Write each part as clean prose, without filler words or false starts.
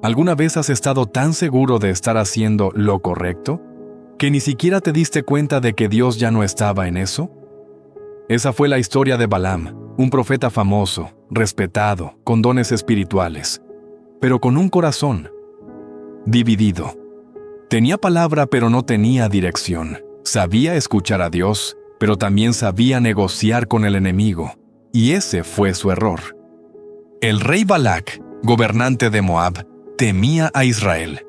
¿Alguna vez has estado tan seguro de estar haciendo lo correcto que ni siquiera te diste cuenta de que Dios ya no estaba en eso? Esa fue la historia de Balaam, un profeta famoso, respetado, con dones espirituales, pero con un corazón dividido. Tenía palabra pero no tenía dirección. Sabía escuchar a Dios, pero también sabía negociar con el enemigo, y ese fue su error. El rey Balac, gobernante de Moab, temía a Israel.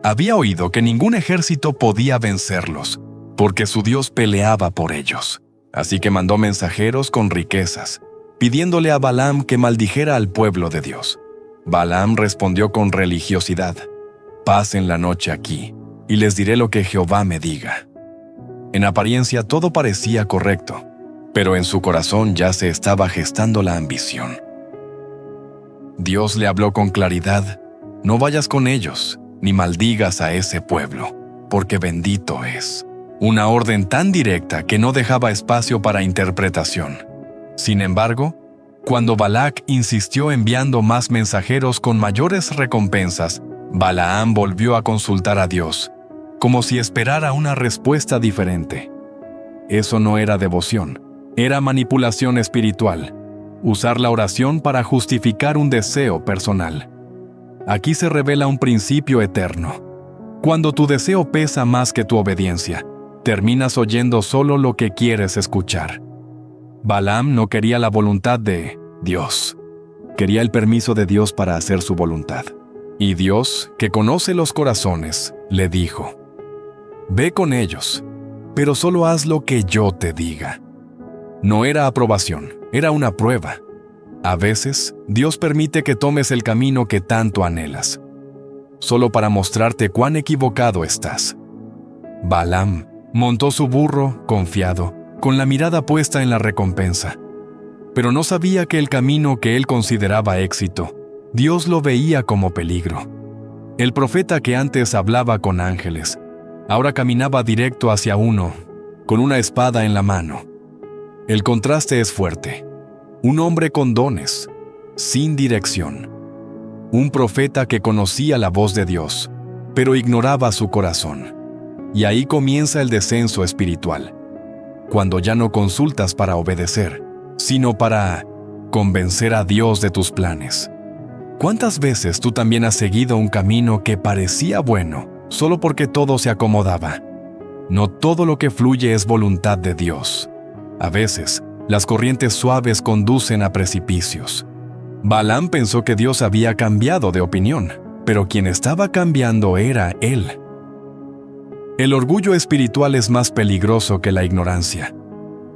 Había oído que ningún ejército podía vencerlos, porque su Dios peleaba por ellos. Así que mandó mensajeros con riquezas, pidiéndole a Balaam que maldijera al pueblo de Dios. Balaam respondió con religiosidad: «Pasen la noche aquí, y les diré lo que Jehová me diga». En apariencia todo parecía correcto, pero en su corazón ya se estaba gestando la ambición. Dios le habló con claridad: «No vayas con ellos, ni maldigas a ese pueblo, porque bendito es». Una orden tan directa que no dejaba espacio para interpretación. Sin embargo, cuando Balac insistió enviando más mensajeros con mayores recompensas, Balaam volvió a consultar a Dios, como si esperara una respuesta diferente. Eso no era devoción, era manipulación espiritual, usar la oración para justificar un deseo personal. Aquí se revela un principio eterno. Cuando tu deseo pesa más que tu obediencia, terminas oyendo solo lo que quieres escuchar. Balaam no quería la voluntad de Dios, quería el permiso de Dios para hacer su voluntad. Y Dios, que conoce los corazones, le dijo: «Ve con ellos, pero solo haz lo que yo te diga». No era aprobación, era una prueba. A veces, Dios permite que tomes el camino que tanto anhelas, solo para mostrarte cuán equivocado estás. Balaam montó su burro, confiado, con la mirada puesta en la recompensa. Pero no sabía que el camino que él consideraba éxito, Dios lo veía como peligro. El profeta que antes hablaba con ángeles, ahora caminaba directo hacia uno, con una espada en la mano. El contraste es fuerte. Un hombre con dones, sin dirección. Un profeta que conocía la voz de Dios, pero ignoraba su corazón. Y ahí comienza el descenso espiritual, cuando ya no consultas para obedecer, sino para convencer a Dios de tus planes. ¿Cuántas veces tú también has seguido un camino que parecía bueno, solo porque todo se acomodaba? No todo lo que fluye es voluntad de Dios. A veces, las corrientes suaves conducen a precipicios. Balaam pensó que Dios había cambiado de opinión, pero quien estaba cambiando era él. El orgullo espiritual es más peligroso que la ignorancia,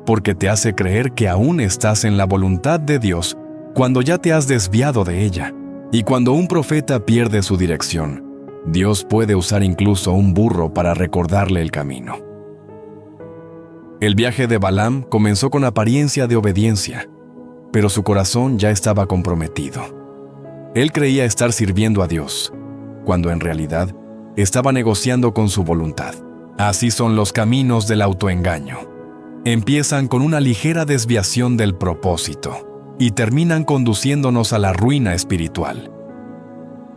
porque te hace creer que aún estás en la voluntad de Dios cuando ya te has desviado de ella. Y cuando un profeta pierde su dirección, Dios puede usar incluso un burro para recordarle el camino. El viaje de Balaam comenzó con apariencia de obediencia, pero su corazón ya estaba comprometido. Él creía estar sirviendo a Dios, cuando en realidad estaba negociando con su voluntad. Así son los caminos del autoengaño. Empiezan con una ligera desviación del propósito y terminan conduciéndonos a la ruina espiritual.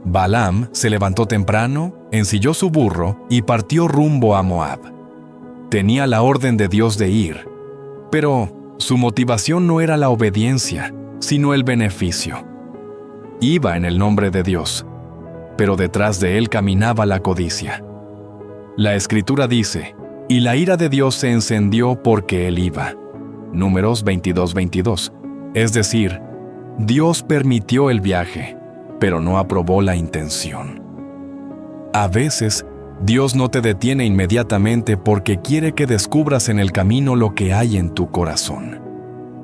Balaam se levantó temprano, ensilló su burro y partió rumbo a Moab. Tenía la orden de Dios de ir, pero su motivación no era la obediencia, sino el beneficio. Iba en el nombre de Dios, pero detrás de él caminaba la codicia. La Escritura dice: «Y la ira de Dios se encendió porque él iba». Números 22:22. Es decir, Dios permitió el viaje, pero no aprobó la intención. A veces, Dios no te detiene inmediatamente porque quiere que descubras en el camino lo que hay en tu corazón.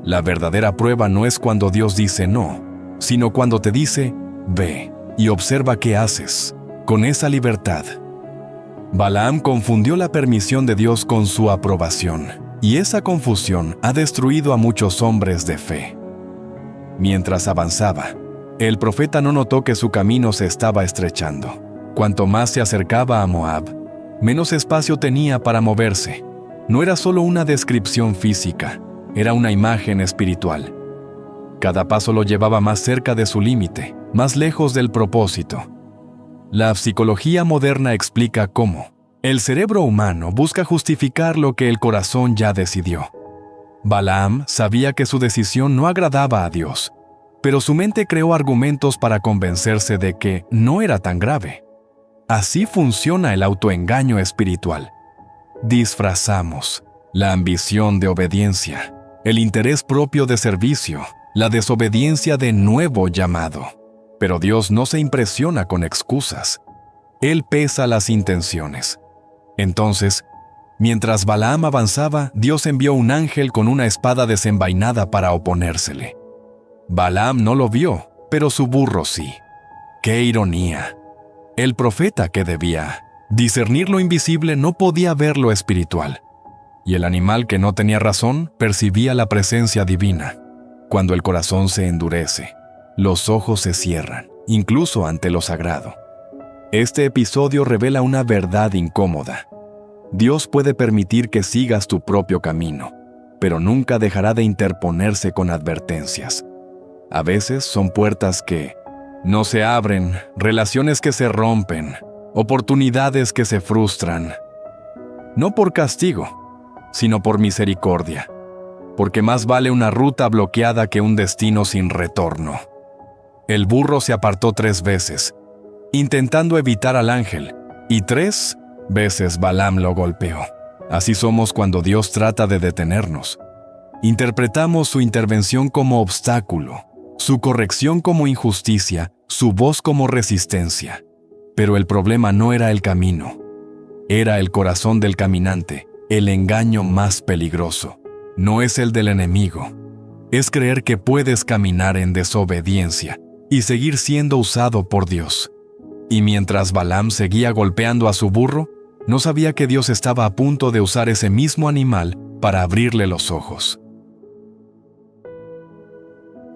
La verdadera prueba no es cuando Dios dice no, sino cuando te dice: «Ve y observa qué haces», con esa libertad. Balaam confundió la permisión de Dios con su aprobación, y esa confusión ha destruido a muchos hombres de fe. Mientras avanzaba, el profeta no notó que su camino se estaba estrechando. Cuanto más se acercaba a Moab, menos espacio tenía para moverse. No era solo una descripción física, era una imagen espiritual. Cada paso lo llevaba más cerca de su límite, más lejos del propósito. La psicología moderna explica cómo el cerebro humano busca justificar lo que el corazón ya decidió. Balaam sabía que su decisión no agradaba a Dios, pero su mente creó argumentos para convencerse de que no era tan grave. Así funciona el autoengaño espiritual. Disfrazamos la ambición de obediencia, el interés propio de servicio, la desobediencia de nuevo llamado. Pero Dios no se impresiona con excusas. Él pesa las intenciones. Entonces, mientras Balaam avanzaba, Dios envió un ángel con una espada desenvainada para oponérsele. Balaam no lo vio, pero su burro sí. ¡Qué ironía! El profeta, que debía discernir lo invisible, no podía ver lo espiritual. Y el animal, que no tenía razón, percibía la presencia divina. Cuando el corazón se endurece, los ojos se cierran, incluso ante lo sagrado. Este episodio revela una verdad incómoda. Dios puede permitir que sigas tu propio camino, pero nunca dejará de interponerse con advertencias. A veces son puertas que no se abren, relaciones que se rompen, oportunidades que se frustran. No por castigo, sino por misericordia, porque más vale una ruta bloqueada que un destino sin retorno. El burro se apartó 3 veces, intentando evitar al ángel, y 3 veces Balaam lo golpeó. Así somos cuando Dios trata de detenernos. Interpretamos su intervención como obstáculo, su corrección como injusticia, su voz como resistencia. Pero el problema no era el camino, era el corazón del caminante. El engaño más peligroso no es el del enemigo, es creer que puedes caminar en desobediencia y seguir siendo usado por Dios. Y mientras Balaam seguía golpeando a su burro, no sabía que Dios estaba a punto de usar ese mismo animal para abrirle los ojos.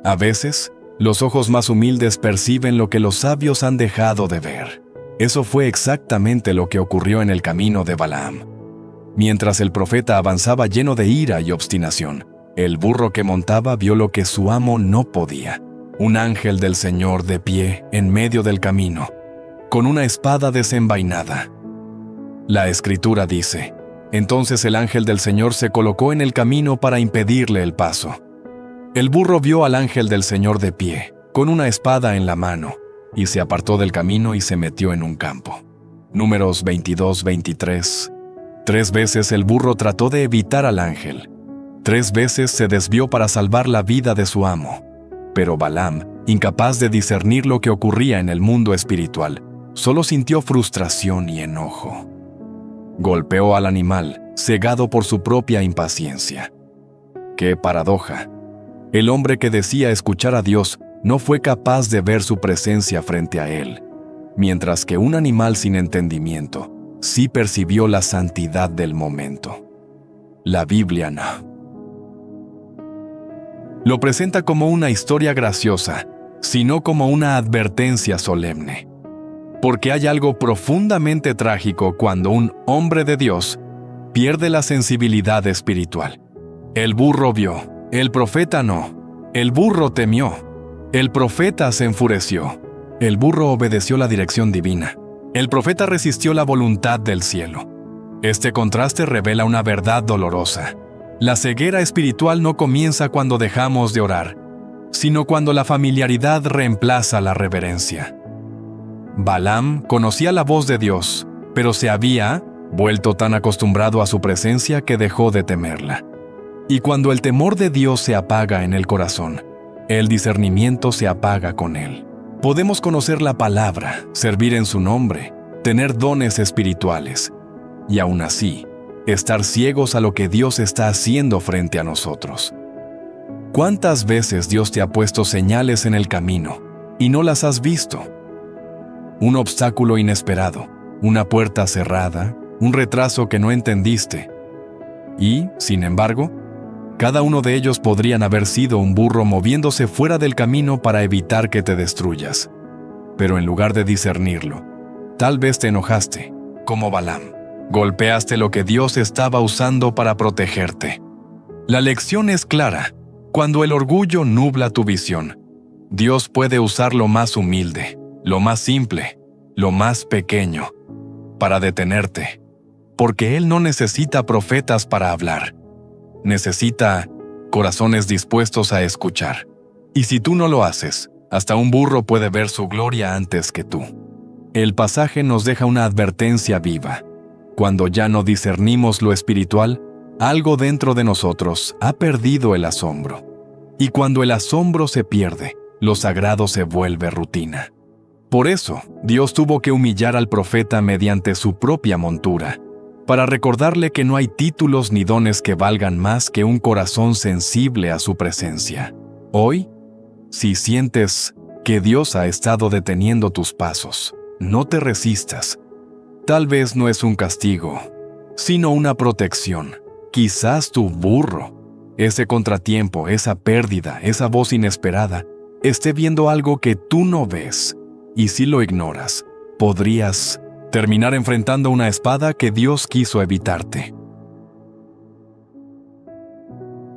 A veces, los ojos más humildes perciben lo que los sabios han dejado de ver. Eso fue exactamente lo que ocurrió en el camino de Balaam. Mientras el profeta avanzaba lleno de ira y obstinación, el burro que montaba vio lo que su amo no podía: un ángel del Señor de pie en medio del camino, con una espada desenvainada. La Escritura dice: entonces el ángel del Señor se colocó en el camino para impedirle el paso. El burro vio al ángel del Señor de pie, con una espada en la mano, y se apartó del camino y se metió en un campo. Números 22-23. 3 veces el burro trató de evitar al ángel. 3 veces se desvió para salvar la vida de su amo. Pero Balaam, incapaz de discernir lo que ocurría en el mundo espiritual, solo sintió frustración y enojo. Golpeó al animal, cegado por su propia impaciencia. ¡Qué paradoja! El hombre que decía escuchar a Dios no fue capaz de ver su presencia frente a él, mientras que un animal sin entendimiento sí percibió la santidad del momento. La Biblia no. Lo presenta como una historia graciosa, sino como una advertencia solemne. Porque hay algo profundamente trágico cuando un hombre de Dios pierde la sensibilidad espiritual. El burro vio, el profeta no. El burro temió, el profeta se enfureció. El burro obedeció la dirección divina. El profeta resistió la voluntad del cielo. Este contraste revela una verdad dolorosa. La ceguera espiritual no comienza cuando dejamos de orar, sino cuando la familiaridad reemplaza la reverencia. Balaam conocía la voz de Dios, pero se había vuelto tan acostumbrado a su presencia que dejó de temerla. Y cuando el temor de Dios se apaga en el corazón, el discernimiento se apaga con él. Podemos conocer la palabra, servir en su nombre, tener dones espirituales, y aún así, estar ciegos a lo que Dios está haciendo frente a nosotros. ¿Cuántas veces Dios te ha puesto señales en el camino y no las has visto? Un obstáculo inesperado, una puerta cerrada, un retraso que no entendiste. Y, sin embargo, cada uno de ellos podrían haber sido un burro moviéndose fuera del camino para evitar que te destruyas. Pero en lugar de discernirlo, tal vez te enojaste, como Balaam. Golpeaste lo que Dios estaba usando para protegerte. La lección es clara. Cuando el orgullo nubla tu visión, Dios puede usar lo más humilde, lo más simple, lo más pequeño, para detenerte, porque Él no necesita profetas para hablar. Necesita corazones dispuestos a escuchar. Y si tú no lo haces, hasta un burro puede ver su gloria antes que tú. El pasaje nos deja una advertencia viva. Cuando ya no discernimos lo espiritual, algo dentro de nosotros ha perdido el asombro. Y cuando el asombro se pierde, lo sagrado se vuelve rutina. Por eso, Dios tuvo que humillar al profeta mediante su propia montura, para recordarle que no hay títulos ni dones que valgan más que un corazón sensible a su presencia. Hoy, si sientes que Dios ha estado deteniendo tus pasos, no te resistas. Tal vez no es un castigo, sino una protección. Quizás tu burro, ese contratiempo, esa pérdida, esa voz inesperada, esté viendo algo que tú no ves. Y si lo ignoras, podrías terminar enfrentando una espada que Dios quiso evitarte.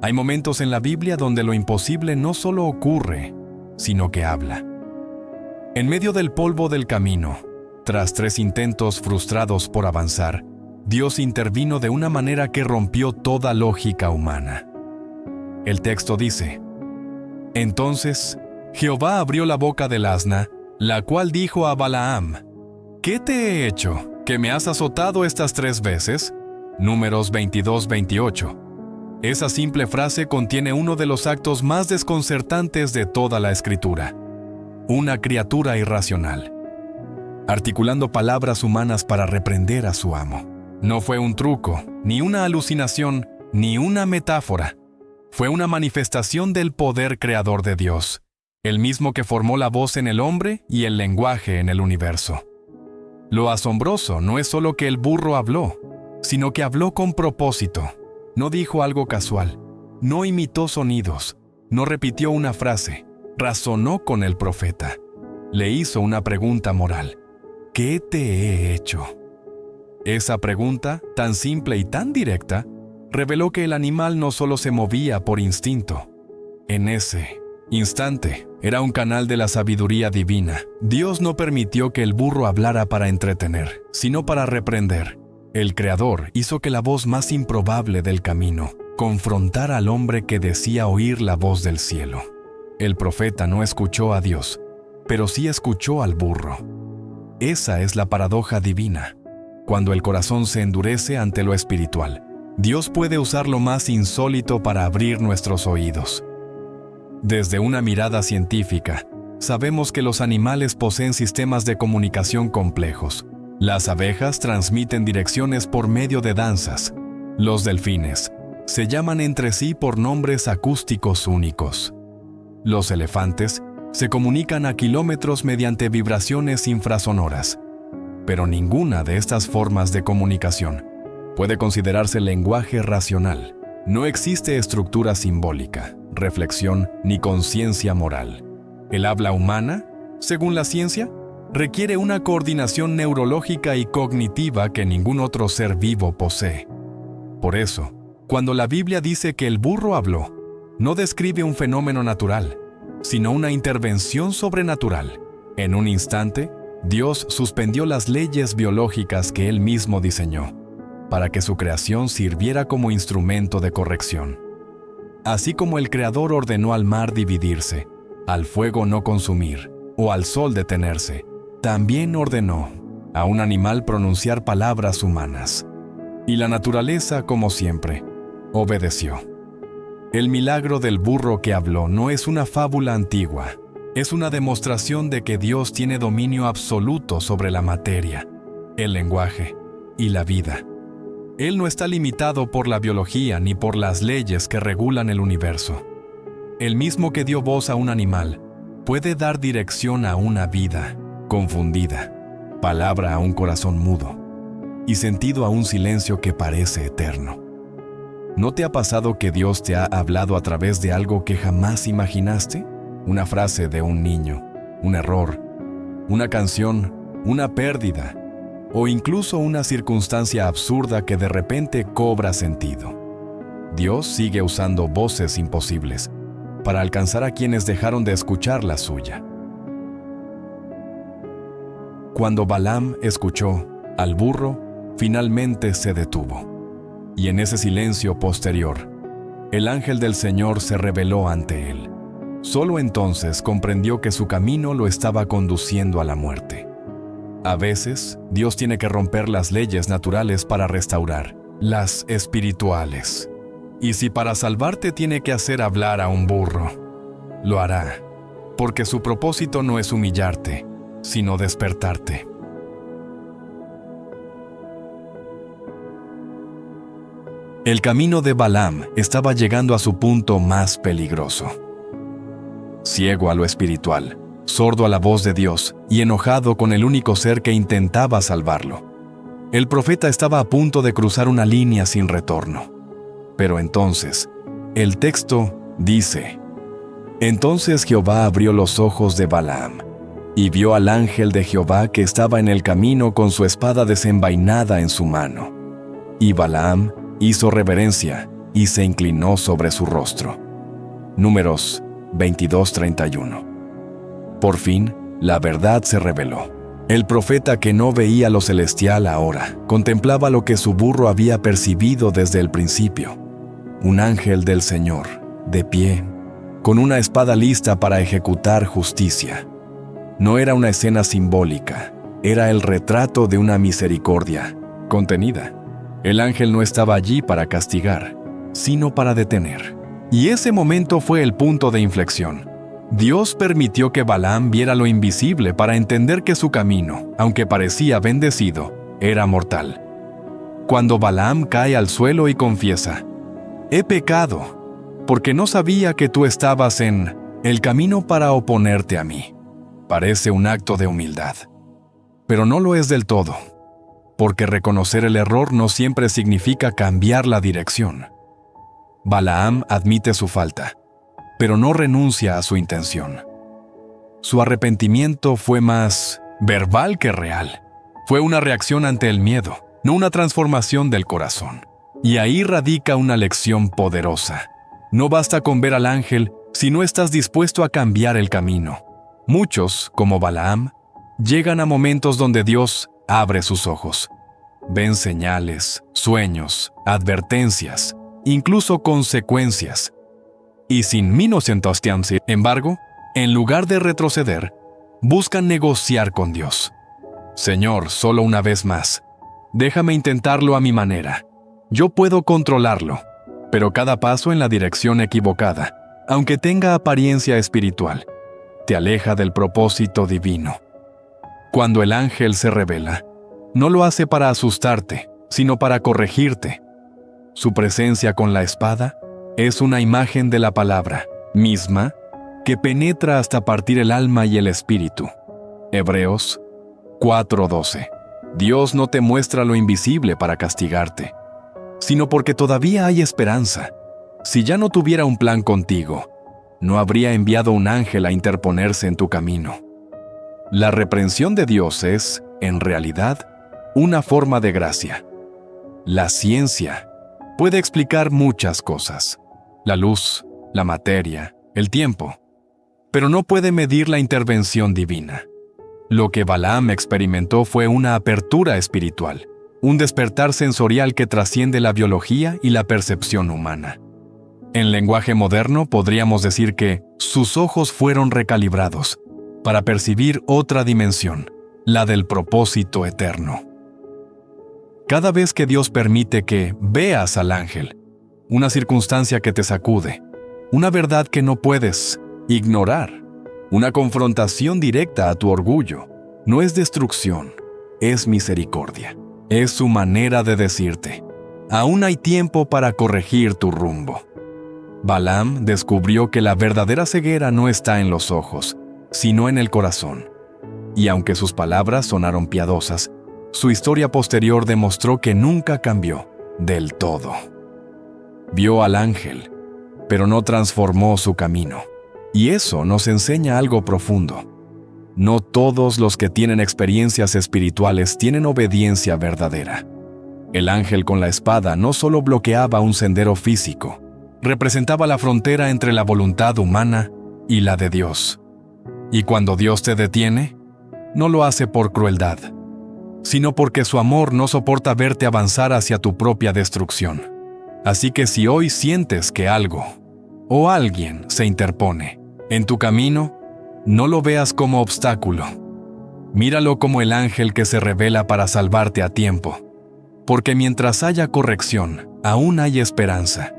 Hay momentos en la Biblia donde lo imposible no solo ocurre, sino que habla. En medio del polvo del camino, tras 3 intentos frustrados por avanzar, Dios intervino de una manera que rompió toda lógica humana. El texto dice: Entonces, Jehová abrió la boca del asna, la cual dijo a Balaam: ¿Qué te he hecho, que me has azotado estas 3 veces? Números 22-28. Esa simple frase contiene uno de los actos más desconcertantes de toda la Escritura. Una criatura irracional, articulando palabras humanas para reprender a su amo. No fue un truco, ni una alucinación, ni una metáfora. Fue una manifestación del poder creador de Dios, el mismo que formó la voz en el hombre y el lenguaje en el universo. Lo asombroso no es solo que el burro habló, sino que habló con propósito. No dijo algo casual, no imitó sonidos, no repitió una frase, razonó con el profeta. Le hizo una pregunta moral: ¿qué te he hecho? Esa pregunta, tan simple y tan directa, reveló que el animal no solo se movía por instinto. En ese instante, era un canal de la sabiduría divina. Dios no permitió que el burro hablara para entretener, sino para reprender. El Creador hizo que la voz más improbable del camino confrontara al hombre que decía oír la voz del cielo. El profeta no escuchó a Dios, pero sí escuchó al burro. Esa es la paradoja divina. Cuando el corazón se endurece ante lo espiritual, Dios puede usar lo más insólito para abrir nuestros oídos. Desde una mirada científica, sabemos que los animales poseen sistemas de comunicación complejos. Las abejas transmiten direcciones por medio de danzas. Los delfines se llaman entre sí por nombres acústicos únicos. Los elefantes se comunican a kilómetros mediante vibraciones infrasonoras. Pero ninguna de estas formas de comunicación puede considerarse lenguaje racional. No existe estructura simbólica, reflexión ni conciencia moral. El habla humana, según la ciencia, requiere una coordinación neurológica y cognitiva que ningún otro ser vivo posee. Por eso, cuando la Biblia dice que el burro habló, no describe un fenómeno natural, sino una intervención sobrenatural. En un instante, Dios suspendió las leyes biológicas que Él mismo diseñó, para que su creación sirviera como instrumento de corrección. Así como el Creador ordenó al mar dividirse, al fuego no consumir, o al sol detenerse, también ordenó a un animal pronunciar palabras humanas. Y la naturaleza, como siempre, obedeció. El milagro del burro que habló no es una fábula antigua, es una demostración de que Dios tiene dominio absoluto sobre la materia, el lenguaje y la vida. Él no está limitado por la biología ni por las leyes que regulan el universo. El mismo que dio voz a un animal puede dar dirección a una vida confundida, palabra a un corazón mudo y sentido a un silencio que parece eterno. ¿No te ha pasado que Dios te ha hablado a través de algo que jamás imaginaste? Una frase de un niño, un error, una canción, una pérdida, o incluso una circunstancia absurda que de repente cobra sentido. Dios sigue usando voces imposibles para alcanzar a quienes dejaron de escuchar la suya. Cuando Balaam escuchó al burro, finalmente se detuvo. Y en ese silencio posterior, el ángel del Señor se reveló ante él. Solo entonces comprendió que su camino lo estaba conduciendo a la muerte. A veces, Dios tiene que romper las leyes naturales para restaurar las espirituales. Y si para salvarte tiene que hacer hablar a un burro, lo hará, porque su propósito no es humillarte, sino despertarte. El camino de Balaam estaba llegando a su punto más peligroso. Ciego a lo espiritual, sordo a la voz de Dios y enojado con el único ser que intentaba salvarlo, el profeta estaba a punto de cruzar una línea sin retorno. Pero entonces, el texto dice: Entonces Jehová abrió los ojos de Balaam, y vio al ángel de Jehová que estaba en el camino con su espada desenvainada en su mano. Y Balaam hizo reverencia y se inclinó sobre su rostro. Números 22:31. Por fin, la verdad se reveló. El profeta que no veía lo celestial ahora contemplaba lo que su burro había percibido desde el principio. Un ángel del Señor, de pie, con una espada lista para ejecutar justicia. No era una escena simbólica, era el retrato de una misericordia contenida. El ángel no estaba allí para castigar, sino para detener. Y ese momento fue el punto de inflexión. Dios permitió que Balaam viera lo invisible para entender que su camino, aunque parecía bendecido, era mortal. Cuando Balaam cae al suelo y confiesa: «He pecado, porque no sabía que tú estabas en el camino para oponerte a mí», parece un acto de humildad. Pero no lo es del todo, porque reconocer el error no siempre significa cambiar la dirección. Balaam admite su falta, pero no renuncia a su intención. Su arrepentimiento fue más verbal que real. Fue una reacción ante el miedo, no una transformación del corazón. Y ahí radica una lección poderosa. No basta con ver al ángel si no estás dispuesto a cambiar el camino. Muchos, como Balaam, llegan a momentos donde Dios abre sus ojos. Ven señales, sueños, advertencias, incluso consecuencias. Y sin sin embargo, en lugar de retroceder, buscan negociar con Dios. Señor, solo una vez más, déjame intentarlo a mi manera. Yo puedo controlarlo, pero cada paso en la dirección equivocada, aunque tenga apariencia espiritual, te aleja del propósito divino. Cuando el ángel se revela, no lo hace para asustarte, sino para corregirte. Su presencia con la espada es una imagen de la palabra misma que penetra hasta partir el alma y el espíritu. Hebreos 4:12. Dios no te muestra lo invisible para castigarte, sino porque todavía hay esperanza. Si ya no tuviera un plan contigo, no habría enviado un ángel a interponerse en tu camino. La reprensión de Dios es, en realidad, una forma de gracia. La ciencia puede explicar muchas cosas: la luz, la materia, el tiempo, pero no puede medir la intervención divina. Lo que Balaam experimentó fue una apertura espiritual, un despertar sensorial que trasciende la biología y la percepción humana. En lenguaje moderno podríamos decir que sus ojos fueron recalibrados para percibir otra dimensión, la del propósito eterno. Cada vez que Dios permite que veas al ángel, una circunstancia que te sacude, una verdad que no puedes ignorar, una confrontación directa a tu orgullo, no es destrucción, es misericordia. Es su manera de decirte: aún hay tiempo para corregir tu rumbo. Balaam descubrió que la verdadera ceguera no está en los ojos, sino en el corazón. Y aunque sus palabras sonaron piadosas, su historia posterior demostró que nunca cambió del todo. Vio al ángel, pero no transformó su camino. Y eso nos enseña algo profundo. No todos los que tienen experiencias espirituales tienen obediencia verdadera. El ángel con la espada no solo bloqueaba un sendero físico, representaba la frontera entre la voluntad humana y la de Dios. Y cuando Dios te detiene, no lo hace por crueldad, sino porque su amor no soporta verte avanzar hacia tu propia destrucción. Así que si hoy sientes que algo o alguien se interpone en tu camino, no lo veas como obstáculo. Míralo como el ángel que se revela para salvarte a tiempo, porque mientras haya corrección, aún hay esperanza.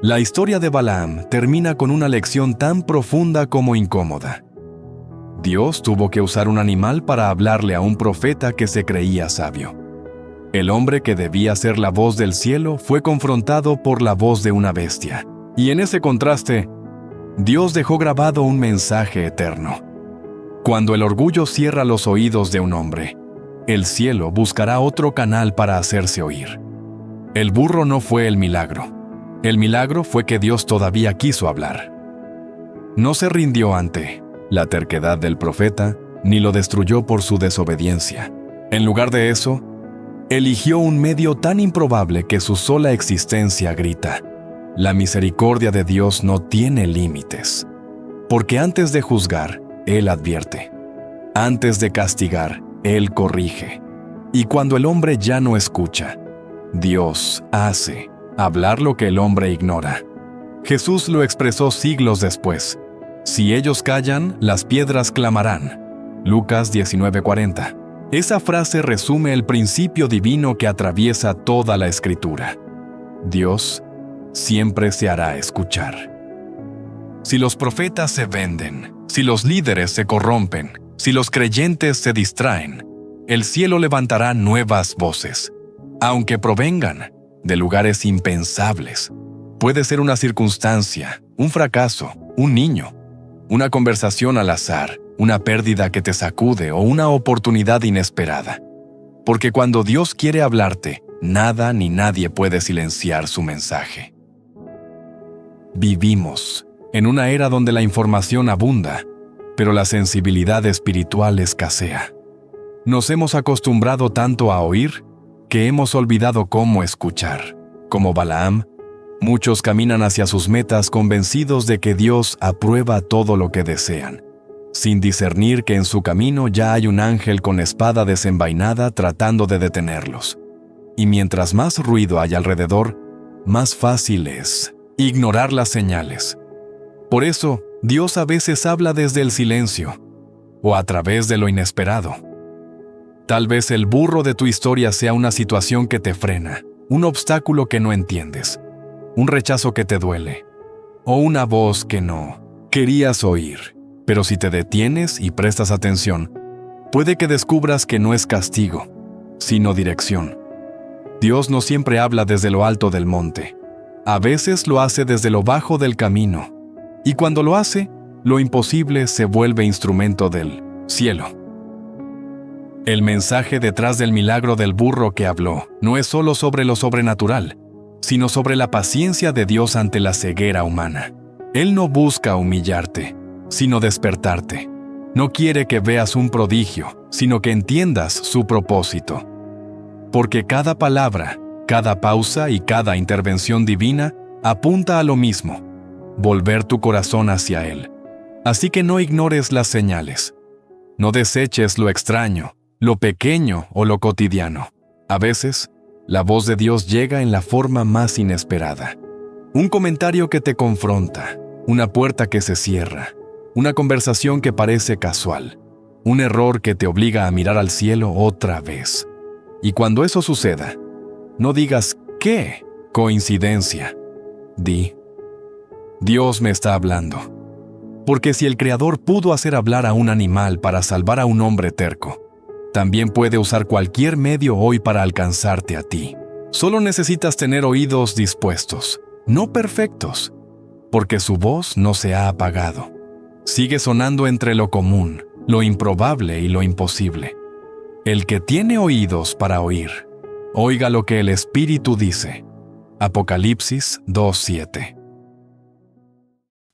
La historia de Balaam termina con una lección tan profunda como incómoda. Dios tuvo que usar un animal para hablarle a un profeta que se creía sabio. El hombre que debía ser la voz del cielo fue confrontado por la voz de una bestia. Y en ese contraste, Dios dejó grabado un mensaje eterno. Cuando el orgullo cierra los oídos de un hombre, el cielo buscará otro canal para hacerse oír. El burro no fue el milagro. El milagro fue que Dios todavía quiso hablar. No se rindió ante la terquedad del profeta, ni lo destruyó por su desobediencia. En lugar de eso, eligió un medio tan improbable que su sola existencia grita: la misericordia de Dios no tiene límites. Porque antes de juzgar, Él advierte. Antes de castigar, Él corrige. Y cuando el hombre ya no escucha, Dios hace hablar lo que el hombre ignora. Jesús lo expresó siglos después: si ellos callan, las piedras clamarán. Lucas 19:40. Esa frase resume el principio divino que atraviesa toda la Escritura. Dios siempre se hará escuchar. Si los profetas se venden, si los líderes se corrompen, si los creyentes se distraen, el cielo levantará nuevas voces, aunque provengan de lugares impensables. Puede ser una circunstancia, un fracaso, un niño, una conversación al azar, una pérdida que te sacude o una oportunidad inesperada. Porque cuando Dios quiere hablarte, nada ni nadie puede silenciar su mensaje. Vivimos en una era donde la información abunda, pero la sensibilidad espiritual escasea. Nos hemos acostumbrado tanto a oír que hemos olvidado cómo escuchar. Como Balaam, muchos caminan hacia sus metas convencidos de que Dios aprueba todo lo que desean, sin discernir que en su camino ya hay un ángel con espada desenvainada tratando de detenerlos. Y mientras más ruido hay alrededor, más fácil es ignorar las señales. Por eso, Dios a veces habla desde el silencio o a través de lo inesperado. Tal vez el burro de tu historia sea una situación que te frena, un obstáculo que no entiendes, un rechazo que te duele, o una voz que no querías oír. Pero si te detienes y prestas atención, puede que descubras que no es castigo, sino dirección. Dios no siempre habla desde lo alto del monte. A veces lo hace desde lo bajo del camino. Y cuando lo hace, lo imposible se vuelve instrumento del cielo. El mensaje detrás del milagro del burro que habló no es solo sobre lo sobrenatural, sino sobre la paciencia de Dios ante la ceguera humana. Él no busca humillarte, sino despertarte. No quiere que veas un prodigio, sino que entiendas su propósito. Porque cada palabra, cada pausa y cada intervención divina apunta a lo mismo: volver tu corazón hacia Él. Así que no ignores las señales. No deseches lo extraño, lo pequeño o lo cotidiano. A veces, la voz de Dios llega en la forma más inesperada. Un comentario que te confronta, una puerta que se cierra, una conversación que parece casual, un error que te obliga a mirar al cielo otra vez. Y cuando eso suceda, no digas ¿qué? Coincidencia. Di: Dios me está hablando. Porque si el Creador pudo hacer hablar a un animal para salvar a un hombre terco, también puede usar cualquier medio hoy para alcanzarte a ti. Solo necesitas tener oídos dispuestos, no perfectos, porque su voz no se ha apagado. Sigue sonando entre lo común, lo improbable y lo imposible. El que tiene oídos para oír, oiga lo que el Espíritu dice. Apocalipsis 2:7.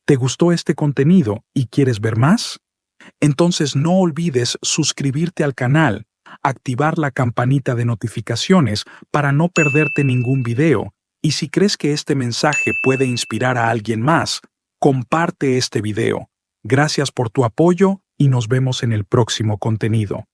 ¿Te gustó este contenido y quieres ver más? Entonces no olvides suscribirte al canal, activar la campanita de notificaciones para no perderte ningún video Y si crees que este mensaje puede inspirar a alguien más, comparte este video. Gracias por tu apoyo y nos vemos en el próximo contenido.